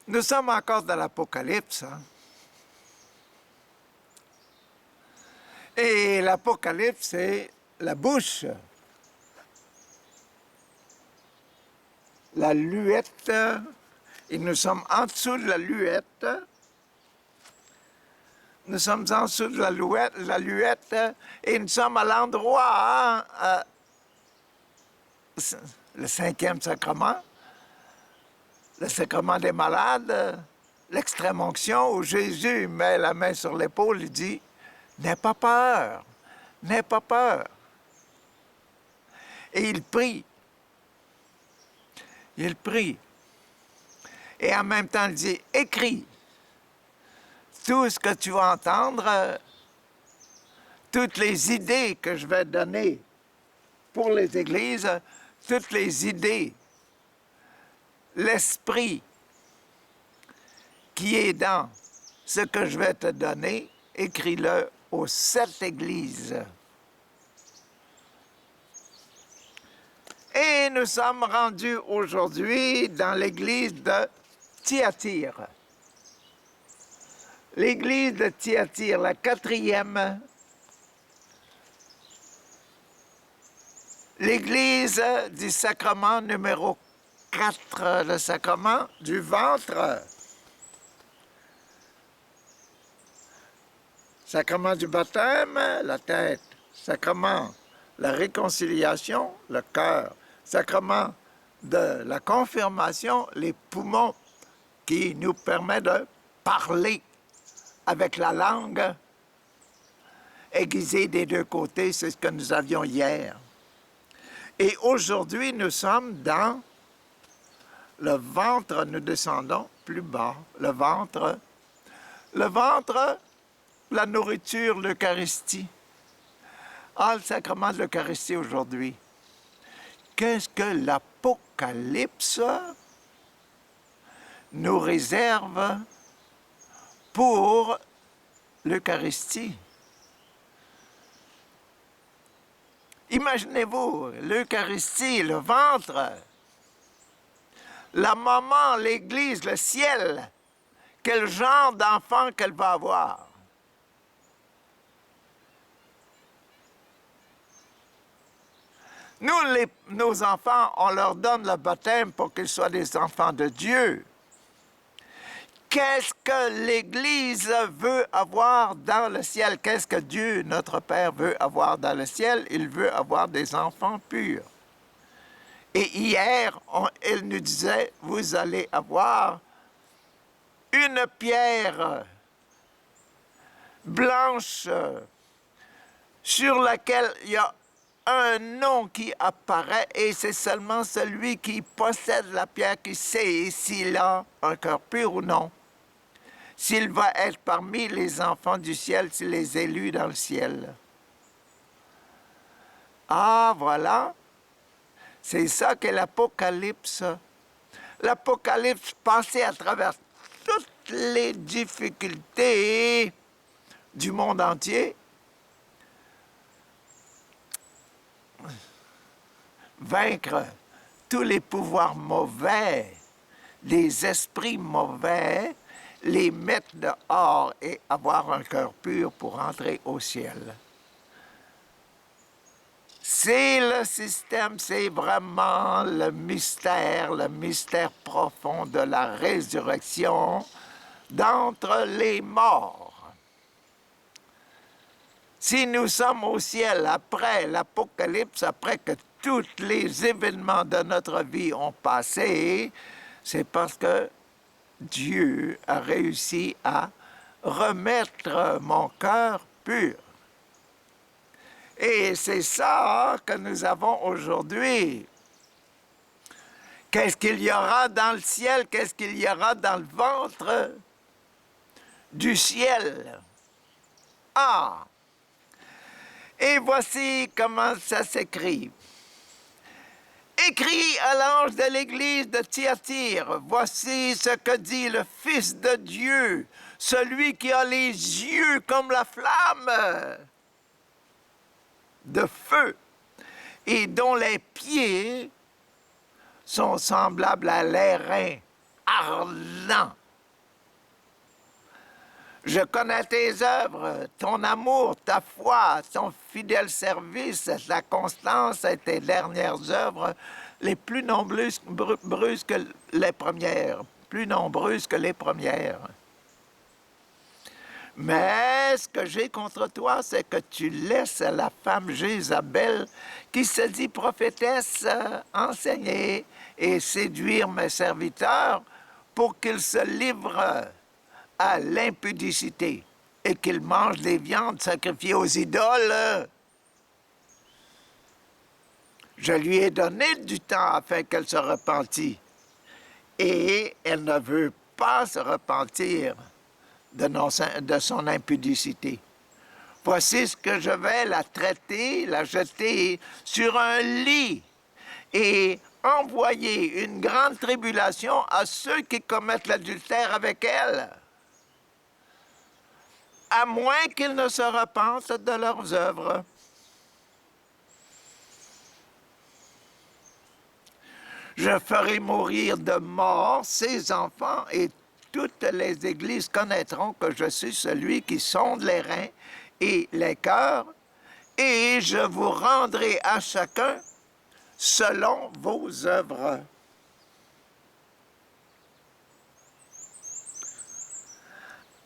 Nous sommes encore dans l'Apocalypse. Hein? Et l'Apocalypse, c'est la bouche, la luette, et nous sommes en dessous de la luette. Nous sommes en dessous de la luette, et nous sommes à l'endroit, hein, le 5e sacrement, le sacrement des malades, l'extrême onction, où Jésus met la main sur l'épaule et dit « N'aie pas peur, n'aie pas peur ». Et il prie. Il prie. Et en même temps, il dit « Écris ». Tout ce que tu vas entendre, toutes les idées que je vais donner pour les églises, toutes les idées, l'esprit qui est dans ce que je vais te donner, écris-le aux 7 églises. Et nous sommes rendus aujourd'hui dans l'église de Thyatire. L'église de Thyatire, la 4e, l'église du sacrement numéro 4, le sacrement du ventre. Sacrement du baptême, la tête. Sacrement de la réconciliation, le cœur. Sacrement de la confirmation, les poumons qui nous permettent de parler avec la langue aiguisée des 2 côtés, c'est ce que nous avions hier. Et aujourd'hui, nous sommes dans le ventre, nous descendons plus bas, le ventre, la nourriture, l'Eucharistie. Ah, le sacrement de l'Eucharistie aujourd'hui. Qu'est-ce que l'Apocalypse nous réserve pour l'Eucharistie? Imaginez-vous, l'Eucharistie, le ventre, la maman, l'Église, le ciel, quel genre d'enfant qu'elle va avoir. Nous, nos enfants, on leur donne le baptême pour qu'ils soient des enfants de Dieu. Qu'est-ce que l'Église veut avoir dans le ciel? Qu'est-ce que Dieu, notre Père, veut avoir dans le ciel? Il veut avoir des enfants purs. Et hier, il nous disait, vous allez avoir une pierre blanche sur laquelle il y a un nom qui apparaît, et c'est seulement celui qui possède la pierre qui sait s'il a un cœur pur ou non. S'il va être parmi les enfants du ciel, s'il les élus dans le ciel. Ah, voilà. C'est ça qu'est l'Apocalypse. L'Apocalypse passé à travers toutes les difficultés du monde entier. Vaincre tous les pouvoirs mauvais, les esprits mauvais, les mettre dehors et avoir un cœur pur pour entrer au ciel. C'est le système, c'est vraiment le mystère profond de la résurrection d'entre les morts. Si nous sommes au ciel après l'Apocalypse, après que tous les événements de notre vie ont passé, c'est parce que Dieu a réussi à remettre mon cœur pur. Et c'est ça que nous avons aujourd'hui. Qu'est-ce qu'il y aura dans le ciel? Qu'est-ce qu'il y aura dans le ventre du ciel? Ah! Et voici comment ça s'écrit. Écrit à l'ange de l'église de Thyatire, voici ce que dit le Fils de Dieu, celui qui a les yeux comme la flamme de feu et dont les pieds sont semblables à l'airain ardent Je connais tes œuvres, ton amour, ta foi, ton fidèle service, ta constance et tes dernières œuvres, les plus nombreuses que les premières, plus nombreuses que les premières. Mais ce que j'ai contre toi, c'est que tu laisses la femme Jézabel, qui se dit prophétesse, enseigner et séduire mes serviteurs pour qu'ils se livrent à l'impudicité et qu'ils mangent des viandes sacrifiées aux idoles. Je lui ai donné du temps afin qu'elle se repentît, et elle ne veut pas se repentir de son impudicité. Voici ce que je vais la traiter, la jeter sur un lit et envoyer une grande tribulation à ceux qui commettent l'adultère avec elle, à moins qu'ils ne se repentent de leurs œuvres. Je ferai mourir de mort ses enfants et toutes les églises connaîtront que je suis celui qui sonde les reins et les cœurs, et je vous rendrai à chacun selon vos œuvres.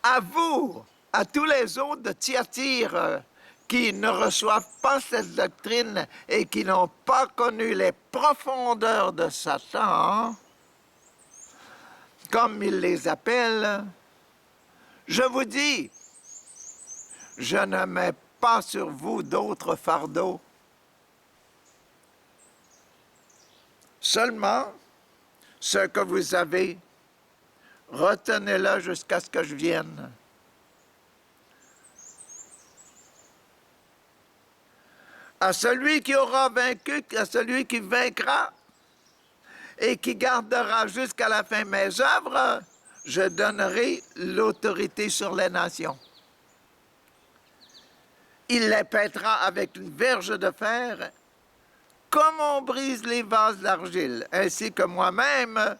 À vous, à tous les autres de Thyatire qui ne reçoivent pas cette doctrine et qui n'ont pas connu les profondeurs de Satan, comme il les appelle, je vous dis, je ne mets pas sur vous d'autres fardeaux. Seulement, ce que vous avez, retenez-le jusqu'à ce que je vienne. À celui qui aura vaincu, à celui qui vaincra et qui gardera jusqu'à la fin mes œuvres, je donnerai l'autorité sur les nations. Il les pètera avec une verge de fer, comme on brise les vases d'argile, ainsi que moi-même,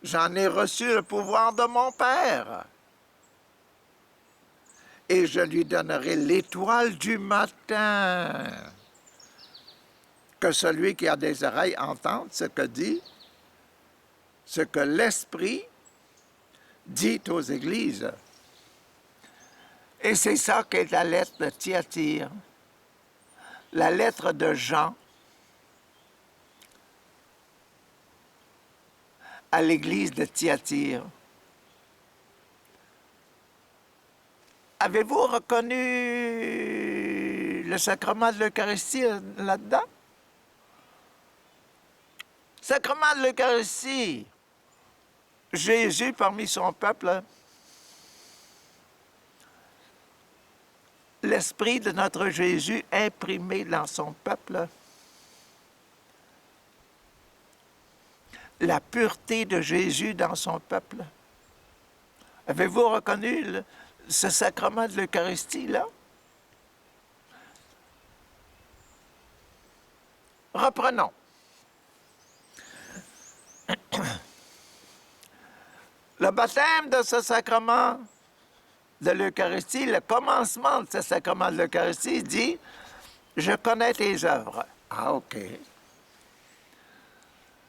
j'en ai reçu le pouvoir de mon Père. Et je lui donnerai l'étoile du matin. Que celui qui a des oreilles entende ce que dit, ce que l'Esprit dit aux églises. Et c'est ça qu'est la lettre de Thyatire, la lettre de Jean à l'église de Thyatire. Avez-vous reconnu le sacrement de l'Eucharistie là-dedans? Sacrement de l'Eucharistie. Jésus parmi son peuple, l'esprit de notre Jésus imprimé dans son peuple, la pureté de Jésus dans son peuple. Avez-vous reconnu ce sacrement de l'Eucharistie-là? Reprenons. Le baptême de ce sacrement de l'Eucharistie, le commencement de ce sacrement de l'Eucharistie dit « Je connais tes œuvres ». Ah, OK.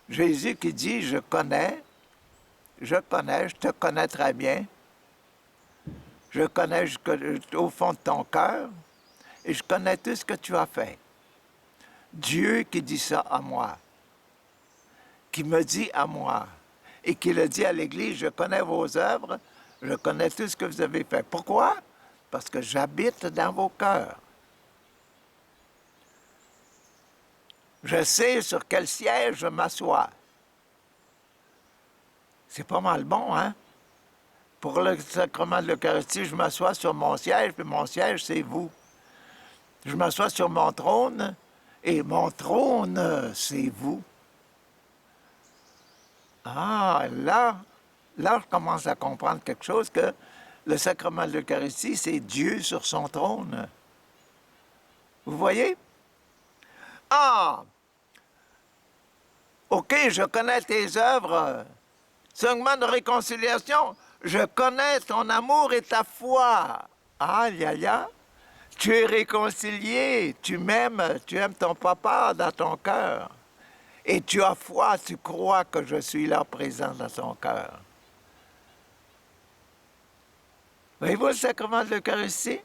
Jésus qui dit « Je je te connais très bien. Je connais au fond de ton cœur et je connais tout ce que tu as fait. » Dieu qui dit ça à moi, qui me dit à moi, et qui le dit à l'Église, je connais vos œuvres, je connais tout ce que vous avez fait. Pourquoi? Parce que j'habite dans vos cœurs. Je sais sur quel siège je m'assois. C'est pas mal bon, hein? Pour le sacrement de l'Eucharistie, je m'assois sur mon siège, puis mon siège, c'est vous. Je m'assois sur mon trône, et mon trône, c'est vous. Ah, là, je commence à comprendre quelque chose, que le sacrement de l'Eucharistie, c'est Dieu sur son trône. Vous voyez? Ah! OK, je connais tes œuvres. Sacrement de réconciliation, Je connais ton amour et ta foi. Aïe, aïe, aïe. Tu es réconcilié, tu m'aimes, tu aimes ton papa dans ton cœur. Et tu as foi, tu crois que je suis là présent dans ton cœur. Voyez-vous le sacrement de l'Eucharistie?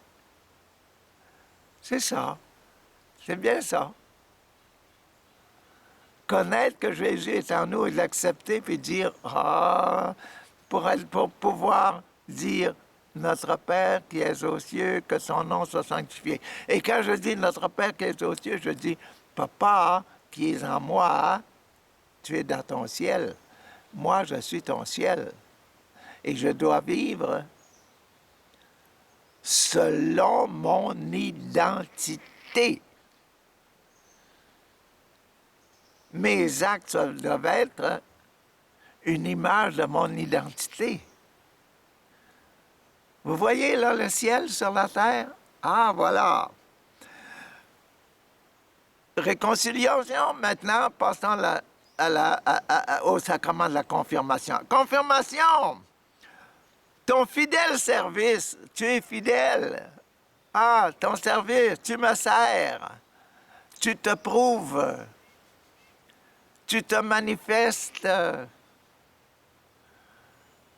C'est ça. C'est bien ça. Connaître que Jésus est en nous et l'accepter, puis dire, ah, pour pouvoir dire, notre Père qui est aux cieux, que son nom soit sanctifié. Et quand je dis notre Père qui est aux cieux, je dis, Papa qui est en moi, tu es dans ton ciel. Moi, je suis ton ciel. Et je dois vivre selon mon identité. Mes actes doivent être une image de mon identité. Vous voyez là le ciel sur la terre? Ah, voilà. Réconciliation, maintenant, passons au sacrement de la confirmation. Confirmation! Ton fidèle service, tu es fidèle. Ah, ton service, tu me sers. Tu te prouves. Tu te manifestes.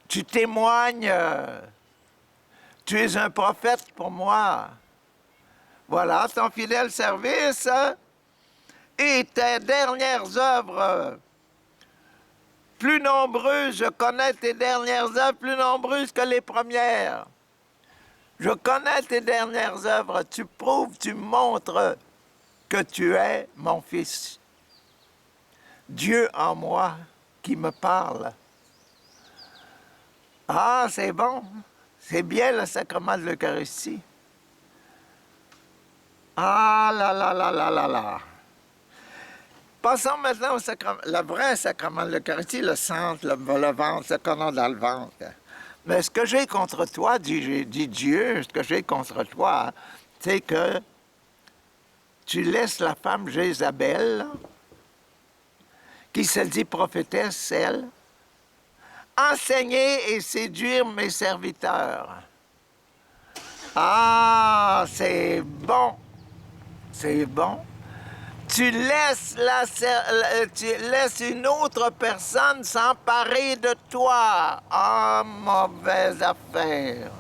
Tu témoignes. Tu es un prophète pour moi. Voilà ton fidèle service et tes dernières œuvres. Plus nombreuses, je connais tes dernières œuvres, plus nombreuses que les premières. Je connais tes dernières œuvres. Tu prouves, tu montres que tu es mon fils. Dieu en moi qui me parle. Ah, c'est bon. C'est bien le sacrement de l'Eucharistie. Ah là là là là là là. Passons maintenant au sacrement, le vrai sacrement de l'Eucharistie, le centre, le ventre, ce qu'on a dans le ventre. Mais ce que j'ai contre toi, dit Dieu, ce que j'ai contre toi, c'est que tu laisses la femme Jézabel, qui se dit prophétesse, elle, enseigner et séduire mes serviteurs. Ah, c'est bon, c'est bon. Tu laisses une autre personne s'emparer de toi. Ah, mauvaise affaire.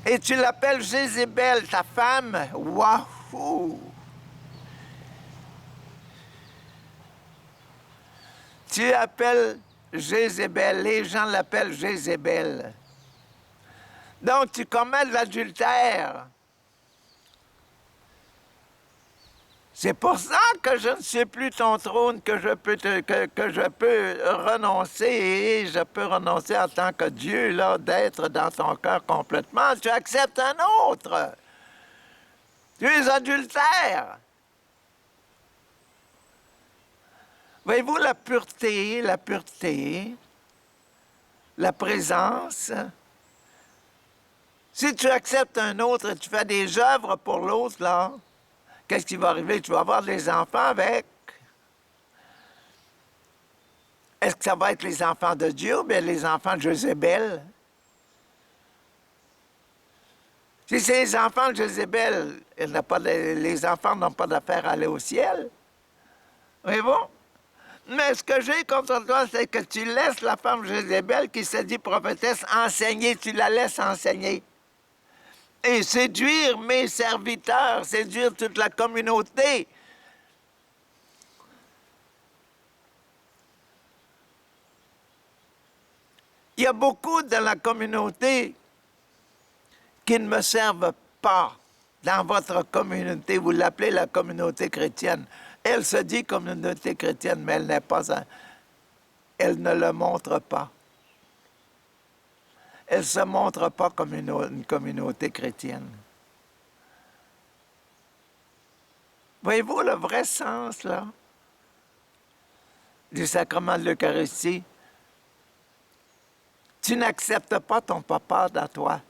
Et tu l'appelles Jézabel, ta femme. Wahou! Tu appelles Jézabel, les gens l'appellent Jézabel. Donc tu commets de l'adultère. C'est pour ça que je ne suis plus ton trône, que je peux renoncer, et je peux renoncer en tant que Dieu, là, d'être dans ton cœur complètement. Tu acceptes un autre. Tu es adultère. Voyez-vous la pureté, la présence. Si tu acceptes un autre et tu fais des œuvres pour l'autre, là, qu'est-ce qui va arriver? Tu vas avoir des enfants avec. Est-ce que ça va être les enfants de Dieu ou bien les enfants de Jézabel? Si c'est les enfants de Jézabel, les enfants n'ont pas d'affaire à aller au ciel. Voyez-vous? Mais ce que j'ai contre toi, c'est que tu laisses la femme Jézabel qui se dit prophétesse enseigner, tu la laisses enseigner. Et séduire mes serviteurs, séduire toute la communauté. Il y a beaucoup dans la communauté qui ne me servent pas. Dans votre communauté, vous l'appelez la communauté chrétienne. Elle se dit communauté chrétienne, mais elle n'est pas elle ne le montre pas. Elle ne se montre pas comme une communauté chrétienne. Voyez-vous le vrai sens, là, du sacrement de l'Eucharistie? Tu n'acceptes pas ton papa dans toi.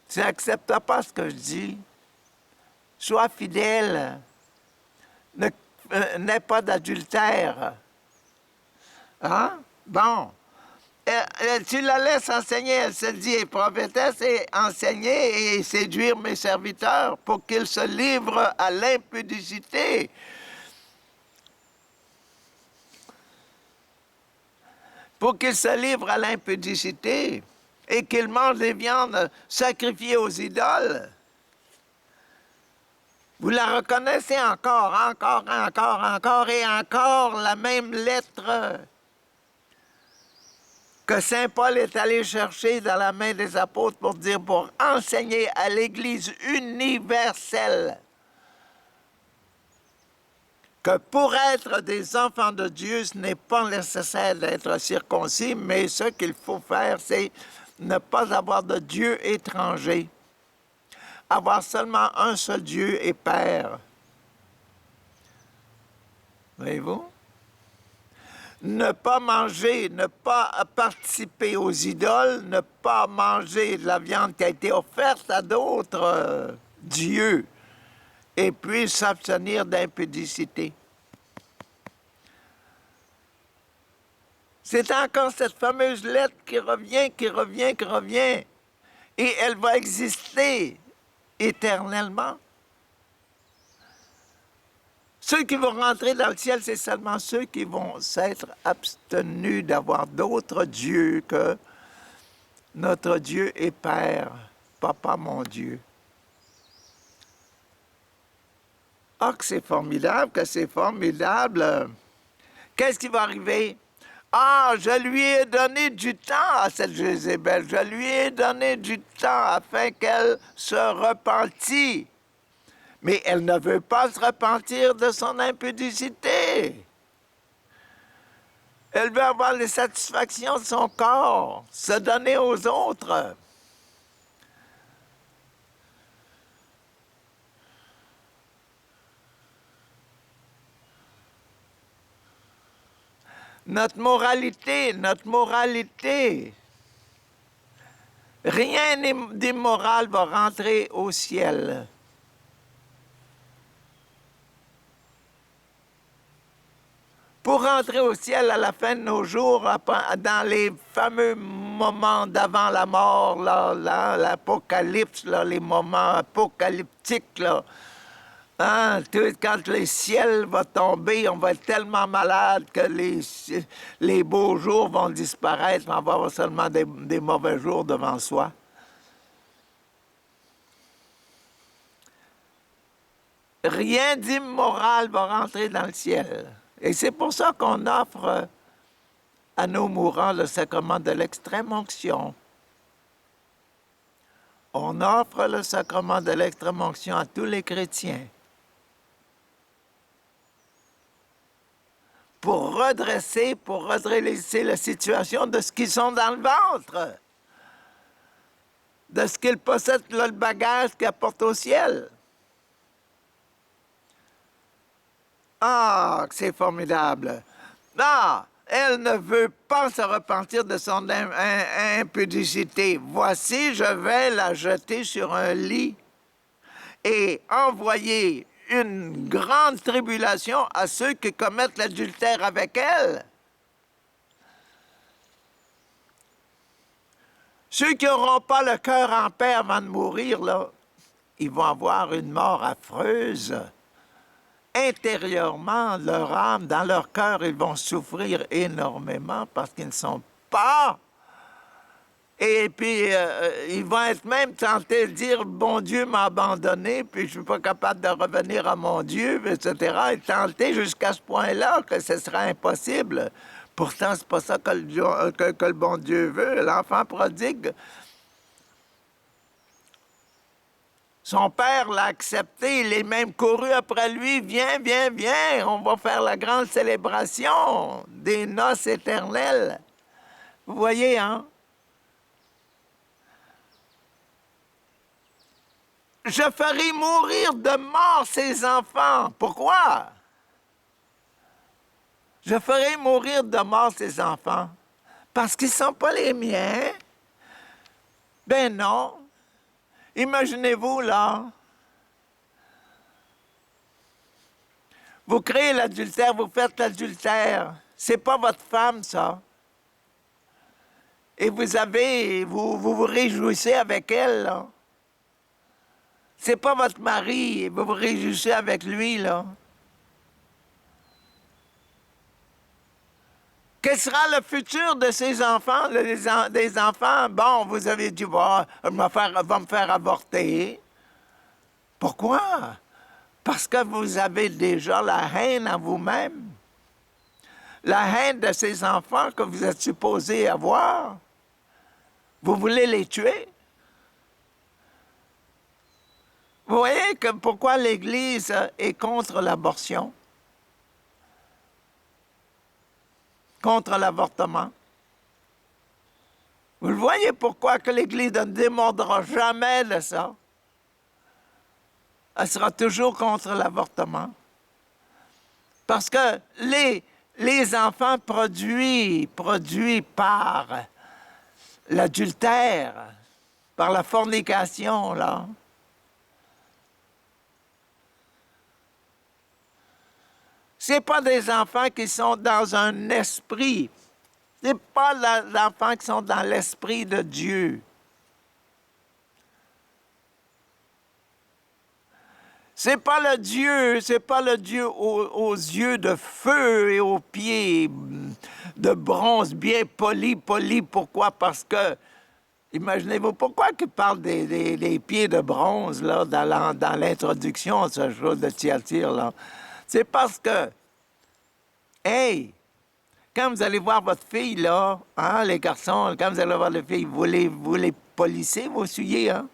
Tu n'acceptes pas ce que je dis. Sois fidèle. N'aie pas d'adultère. Hein? Bon. Tu la laisses enseigner, elle se dit, prophétesse, et enseigner et séduire mes serviteurs pour qu'ils se livrent à l'impudicité. Pour qu'ils se livrent à l'impudicité et qu'ils mangent des viandes sacrifiées aux idoles. Vous la reconnaissez encore et encore la même lettre que Saint Paul est allé chercher dans la main des apôtres pour enseigner à l'Église universelle que pour être des enfants de Dieu, ce n'est pas nécessaire d'être circoncis, mais ce qu'il faut faire, c'est ne pas avoir de Dieu étranger, avoir seulement un seul Dieu et Père. Voyez-vous? Ne pas manger, ne pas participer aux idoles, ne pas manger de la viande qui a été offerte à d'autres dieux, et puis s'abstenir d'impudicité. C'est encore cette fameuse lettre qui revient, et elle va exister éternellement. Ceux qui vont rentrer dans le ciel, c'est seulement ceux qui vont s'être abstenus d'avoir d'autres dieux que notre Dieu et Père, Papa mon Dieu. Ah, que c'est formidable, Qu'est-ce qui va arriver? Ah, je lui ai donné du temps à cette Jézabel, je lui ai donné du temps afin qu'elle se repentît. Mais elle ne veut pas se repentir de son impudicité. Elle veut avoir les satisfactions de son corps, se donner aux autres. Notre moralité. Rien d'immoral va rentrer au ciel. Pour rentrer au ciel à la fin de nos jours, dans les fameux moments d'avant la mort, l'apocalypse, les moments apocalyptiques, hein, quand le ciel va tomber, on va être tellement malade que les beaux jours vont disparaître, on va avoir seulement des mauvais jours devant soi. Rien d'immoral va rentrer dans le ciel. Et c'est pour ça qu'on offre à nos mourants le sacrement de l'extrême-onction. On offre le sacrement de l'extrême-onction à tous les chrétiens pour redresser la situation de ce qu'ils sont dans le ventre, de ce qu'ils possèdent, le bagage qu'ils apportent au ciel. Ah, c'est formidable! Ah, elle ne veut pas se repentir de son impudicité. Voici, je vais la jeter sur un lit et envoyer une grande tribulation à ceux qui commettent l'adultère avec elle. Ceux qui n'auront pas le cœur en paix avant de mourir, là, ils vont avoir une mort affreuse. Intérieurement, leur âme, dans leur cœur, ils vont souffrir énormément parce qu'ils ne sont pas. Et puis, ils vont être même tentés de dire « Bon Dieu m'a abandonné, puis je ne suis pas capable de revenir à mon Dieu, etc. » Et tentés jusqu'à ce point-là que ce sera impossible. Pourtant, c'est pas ça que le bon Dieu veut. L'enfant prodigue, son père l'a accepté, il est même couru après lui. Viens, on va faire la grande célébration des noces éternelles. Vous voyez, hein? Je ferai mourir de mort ses enfants. Pourquoi? Je ferai mourir de mort ses enfants. Parce qu'ils ne sont pas les miens. Ben non. Imaginez-vous, là, vous créez l'adultère, vous faites l'adultère. C'est pas votre femme, ça. Et vous vous réjouissez avec elle, là. C'est pas votre mari, vous vous réjouissez avec lui, là. Quel sera le futur de ces enfants, des enfants? Bon, vous avez dit, va me faire avorter. Pourquoi? Parce que vous avez déjà la haine en vous-même. La haine de ces enfants que vous êtes supposés avoir. Vous voulez les tuer? Vous voyez que pourquoi l'Église est contre l'abortion, contre l'avortement. Vous le voyez pourquoi que l'Église ne démordra jamais de ça. Elle sera toujours contre l'avortement. Parce que les enfants produits par l'adultère, par la fornication, là, c'est pas des enfants qui sont dans un esprit. C'est pas des enfants qui sont dans l'esprit de Dieu. C'est pas le Dieu aux yeux de feu et aux pieds de bronze bien poli. Pourquoi? Parce que, imaginez-vous, pourquoi il parle des pieds de bronze, là, dans l'introduction à ce chose de Thyatire, là? C'est parce que, hey, quand vous allez voir votre fille, là, hein, les garçons, quand vous allez voir les filles, vous les polissez, vous souillez, hein?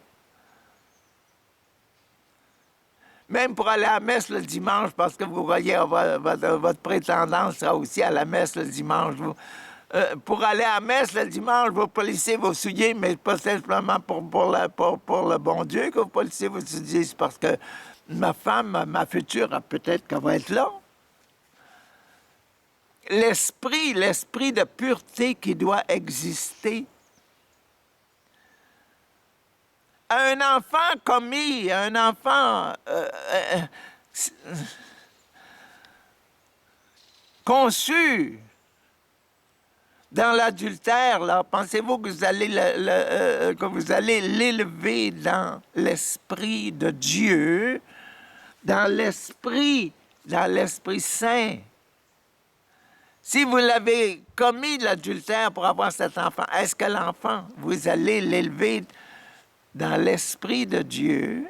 Même pour aller à la messe le dimanche, parce que vous voyez, votre prétendance sera aussi à la messe le dimanche. Pour aller à la messe le dimanche, vous polissez vos souliers, mais pas simplement pour le bon Dieu que vous polissez vos souliers, c'est parce que ma femme, ma future, peut-être qu'elle va être là. L'esprit de pureté qui doit exister. Un enfant commis, un enfant conçu dans l'adultère, là, pensez-vous que vous allez l'élever dans l'esprit de Dieu, dans l'esprit saint? Si vous l'avez commis l'adultère pour avoir cet enfant, est-ce que l'enfant, vous allez l'élever dans l'esprit de Dieu?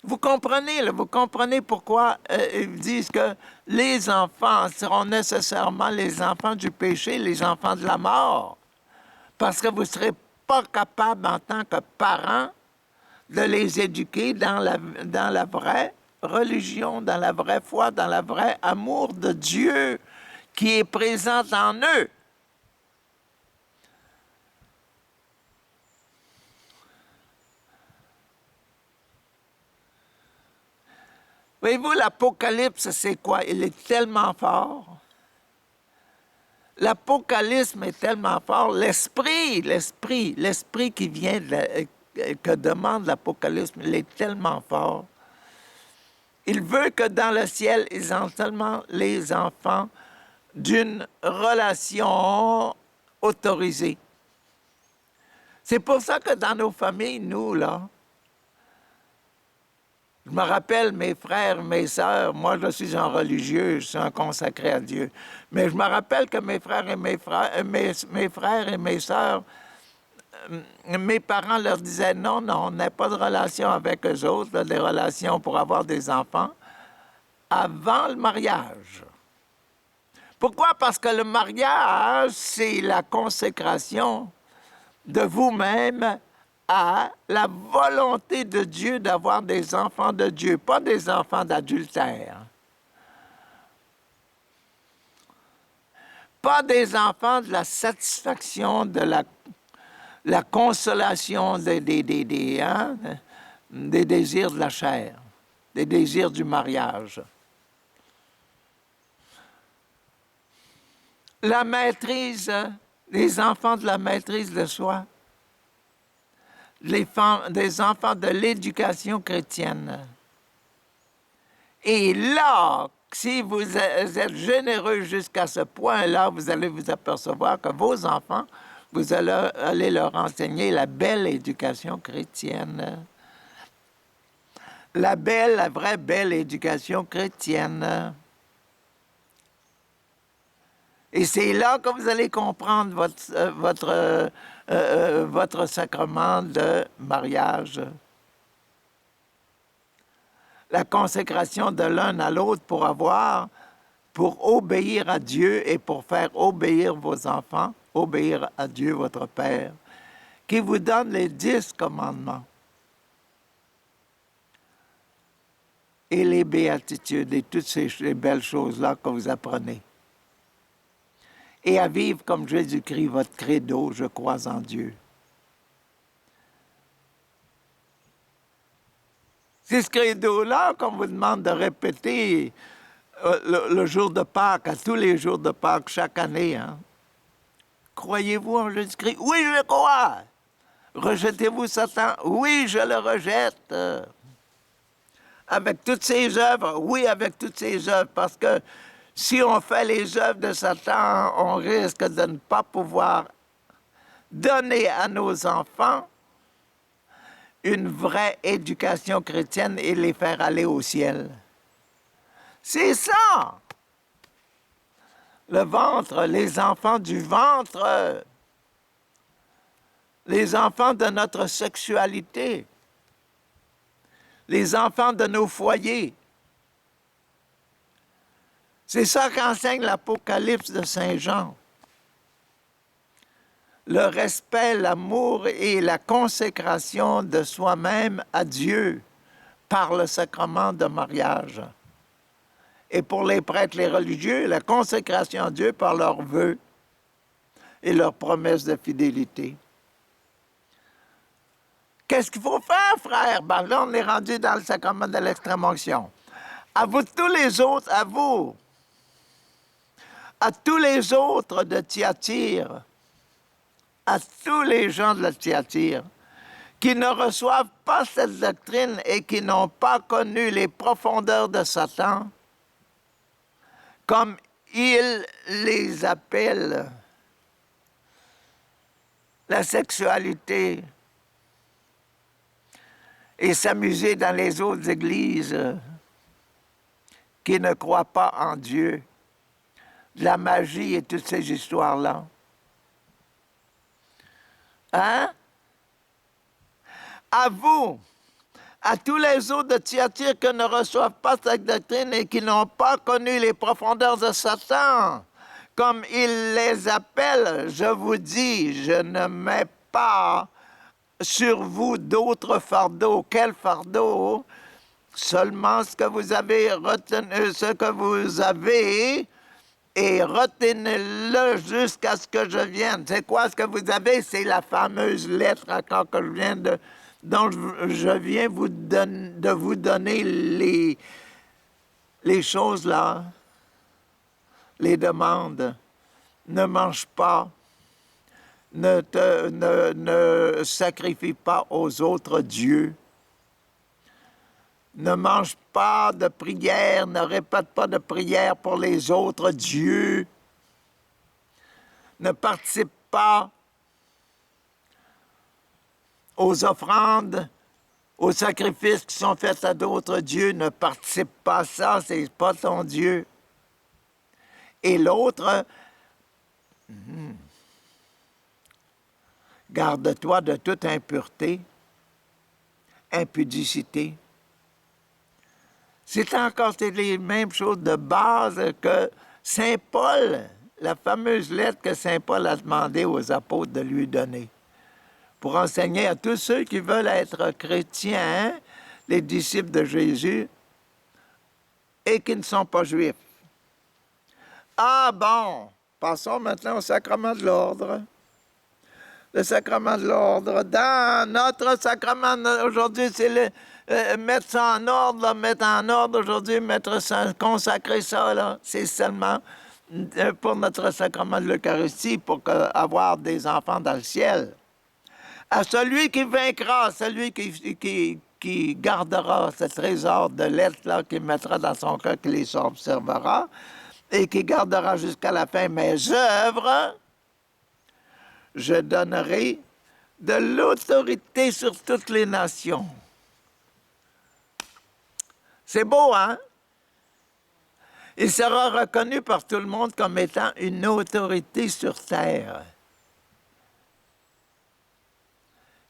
Vous comprenez pourquoi ils disent que les enfants seront nécessairement les enfants du péché, les enfants de la mort. Parce que vous ne serez pas capable en tant que parents de les éduquer dans la vraie religion, dans la vraie foi, dans le vrai amour de Dieu qui est présent en eux. Voyez-vous, l'Apocalypse, c'est quoi? Il est tellement fort. L'Apocalypse est tellement fort. L'esprit qui vient, que demande l'Apocalypse, il est tellement fort. Il veut que dans le ciel, ils ont seulement les enfants d'une relation autorisée. C'est pour ça que dans nos familles, nous, là, je me rappelle mes frères, mes sœurs, moi je suis un religieux, je suis un consacré à Dieu, mais je me rappelle que mes frères et mes sœurs, mes parents leur disaient non, on n'a pas de relation avec eux autres, là, des relations pour avoir des enfants, avant le mariage. Pourquoi? Parce que le mariage, c'est la consécration de vous-même à la volonté de Dieu d'avoir des enfants de Dieu, pas des enfants d'adultère. Pas des enfants de la satisfaction, de la consolation des désirs de la chair, des désirs du mariage. La maîtrise, les enfants de la maîtrise de soi. Des enfants de l'éducation chrétienne. Et là, si vous êtes généreux jusqu'à ce point-là, vous allez vous apercevoir que vos enfants, vous allez leur enseigner la belle éducation chrétienne. La vraie belle éducation chrétienne. Et c'est là que vous allez comprendre votre sacrement de mariage. La consécration de l'un à l'autre pour obéir à Dieu et pour faire obéir vos enfants, obéir à Dieu votre Père, qui vous donne les 10 commandements. Et les béatitudes et toutes ces belles choses-là que vous apprenez. Et à vivre comme Jésus-Christ, votre credo, je crois en Dieu. C'est ce credo-là qu'on vous demande de répéter le jour de Pâques, à tous les jours de Pâques, chaque année. Hein? Croyez-vous en Jésus-Christ? Oui, je crois. Rejetez-vous Satan? Oui, je le rejette. Avec toutes ses œuvres? Oui, avec toutes ses œuvres, parce que si on fait les œuvres de Satan, on risque de ne pas pouvoir donner à nos enfants une vraie éducation chrétienne et les faire aller au ciel. C'est ça! Le ventre, les enfants du ventre, les enfants de notre sexualité, les enfants de nos foyers. C'est ça qu'enseigne l'Apocalypse de Saint Jean. Le respect, l'amour et la consécration de soi-même à Dieu par le sacrement de mariage. Et pour les prêtres, les religieux, la consécration à Dieu par leurs vœux et leurs promesses de fidélité. Qu'est-ce qu'il faut faire, frère? Ben là, on est rendu dans le sacrement de l'extrême-onction. À vous tous les autres, à vous, à tous les autres de Thyatire, à tous les gens de la Thyatire, qui ne reçoivent pas cette doctrine et qui n'ont pas connu les profondeurs de Satan, comme il les appelle, la sexualité, et s'amuser dans les autres églises qui ne croient pas en Dieu, de la magie et toutes ces histoires-là. Hein? À vous, à tous les autres de Thyatire qui ne reçoivent pas cette doctrine et qui n'ont pas connu les profondeurs de Satan, comme il les appelle, je vous dis, je ne mets pas sur vous d'autres fardeaux. Quel fardeau? Seulement ce que vous avez retenu, ce que vous avez, et retenez-le jusqu'à ce que je vienne. C'est quoi ce que vous avez? C'est la fameuse lettre encore que je viens dont je viens de vous donner les choses là, les demandes. Ne mange pas, ne sacrifie pas aux autres dieux. Ne mange pas de prière, ne répète pas de prière pour les autres dieux. Ne participe pas aux offrandes, aux sacrifices qui sont faits à d'autres dieux. Ne participe pas à ça, c'est pas ton Dieu. Et l'autre, garde-toi de toute impureté, impudicité. C'est encore les mêmes choses de base que Saint Paul, la fameuse lettre que Saint Paul a demandé aux apôtres de lui donner, pour enseigner à tous ceux qui veulent être chrétiens, les disciples de Jésus, et qui ne sont pas juifs. Ah bon, passons maintenant au sacrement de l'ordre. Le sacrement de l'ordre. Dans notre sacrement aujourd'hui, c'est mettre ça en ordre, là, mettre en ordre aujourd'hui, consacrer ça, là, c'est seulement pour notre sacrement de l'Eucharistie, pour avoir des enfants dans le ciel. À celui qui vaincra, celui qui gardera ce trésor de lettres-là, qui mettra dans son cœur, qui les observera, et qui gardera jusqu'à la fin mes œuvres, je donnerai de l'autorité sur toutes les nations. C'est beau, hein? Il sera reconnu par tout le monde comme étant une autorité sur terre.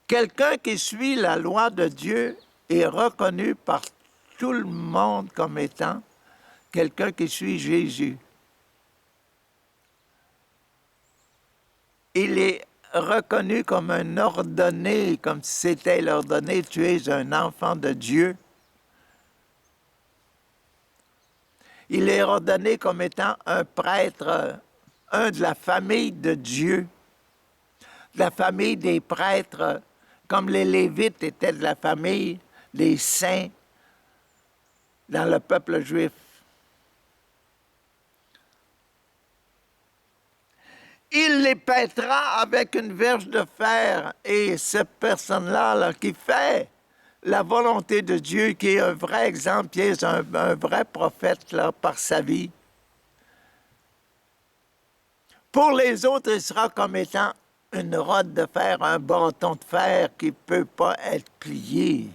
Quelqu'un qui suit la loi de Dieu est reconnu par tout le monde comme étant quelqu'un qui suit Jésus. Il est reconnu comme un ordonné, comme si c'était l'ordonné, tu es un enfant de Dieu. Il est ordonné comme étant un prêtre, un de la famille de Dieu, de la famille des prêtres, comme les Lévites étaient de la famille des saints dans le peuple juif. Il les paîtra avec une verge de fer. Et cette personne-là là, qui fait la volonté de Dieu, qui est un vrai exemple, qui est un vrai prophète là, par sa vie, pour les autres, il sera comme étant une rode de fer, un bâton de fer qui ne peut pas être plié.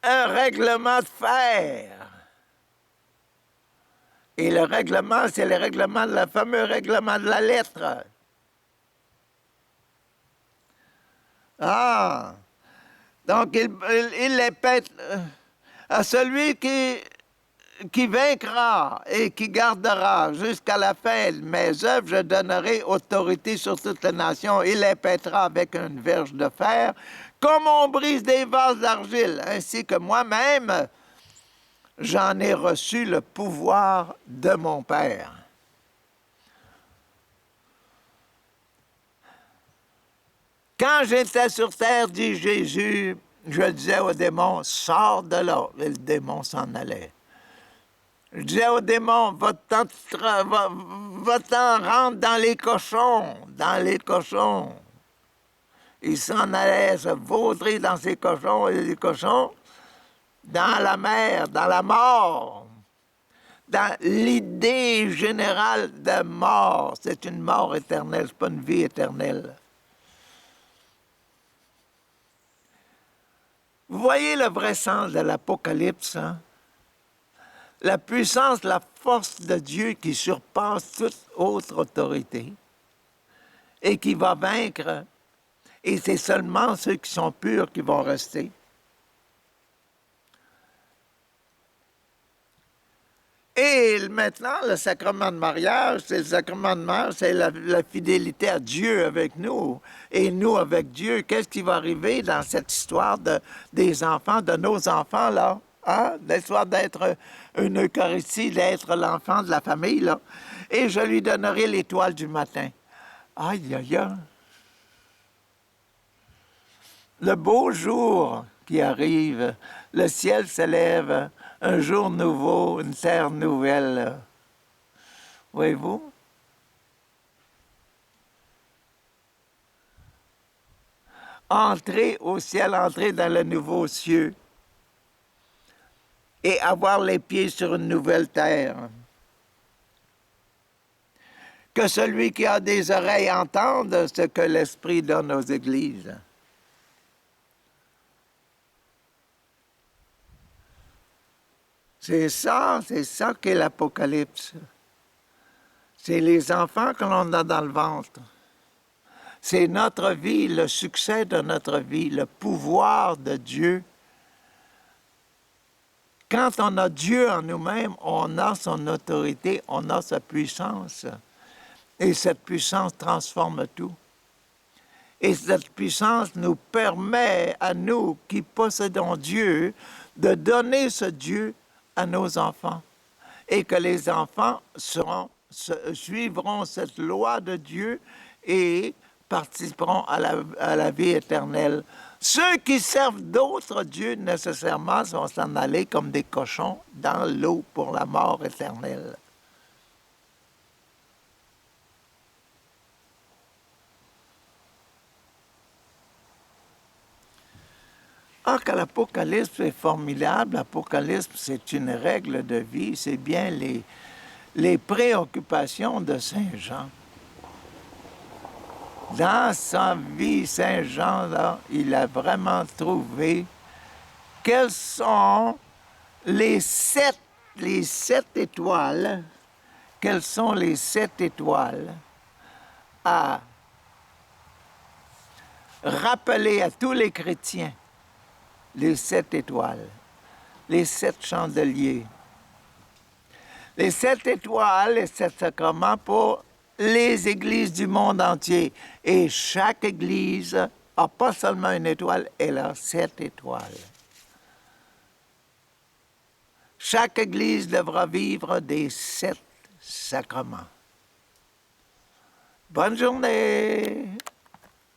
Un règlement de fer. Et le règlement, c'est le règlement le fameux règlement de la lettre. Ah! Donc, il les pète à celui qui vaincra et qui gardera jusqu'à la fin de mes œuvres, je donnerai autorité sur toute la nation. Il les pètera avec une verge de fer, comme on brise des vases d'argile, ainsi que moi-même, j'en ai reçu le pouvoir de mon Père. Quand j'étais sur terre, dit Jésus, je disais au démon, sors de là. Et le démon s'en allait. Je disais au démon, va-t'en rentre dans les cochons, Il s'en allait se vautrer dans ces cochons, et les cochons, dans la mer, dans la mort, dans l'idée générale de mort. C'est une mort éternelle, c'est pas une vie éternelle. Vous voyez le vrai sens de l'Apocalypse, hein? La puissance, la force de Dieu qui surpasse toute autre autorité et qui va vaincre. Et c'est seulement ceux qui sont purs qui vont rester. Et maintenant, le sacrement de mariage, c'est le sacrement de mariage, c'est la fidélité à Dieu avec nous et nous avec Dieu. Qu'est-ce qui va arriver dans cette histoire des enfants, de nos enfants, là? Hein? L'histoire d'être une Eucharistie, d'être l'enfant de la famille, là. Et je lui donnerai l'étoile du matin. Aïe, aïe, aïe. Le beau jour qui arrive, le ciel se lève, un jour nouveau, une terre nouvelle. Voyez-vous? Entrer au ciel, entrer dans le nouveau cieux et avoir les pieds sur une nouvelle terre. Que celui qui a des oreilles entende ce que l'Esprit donne aux églises. C'est ça qu'est l'Apocalypse. C'est les enfants que l'on a dans le ventre. C'est notre vie, le succès de notre vie, le pouvoir de Dieu. Quand on a Dieu en nous-mêmes, on a son autorité, on a sa puissance. Et cette puissance transforme tout. Et cette puissance nous permet, à nous qui possédons Dieu, de donner ce Dieu à nos enfants. Et que les enfants suivront cette loi de Dieu et participeront à la vie éternelle. Ceux qui servent d'autres dieux, nécessairement, vont s'en aller comme des cochons dans l'eau pour la mort éternelle. Ah, que l'Apocalypse est formidable. L'Apocalypse, c'est une règle de vie. C'est bien les préoccupations de Saint Jean. Dans sa vie, Saint Jean, là, il a vraiment trouvé quelles sont les sept étoiles, quelles sont les 7 étoiles à rappeler à tous les chrétiens, les 7 étoiles, les 7 chandeliers, les 7 étoiles et 7 sacrements pour les églises du monde entier. Et chaque église n'a pas seulement une étoile, elle a 7 étoiles. Chaque église devra vivre des 7 sacrements. Bonne journée!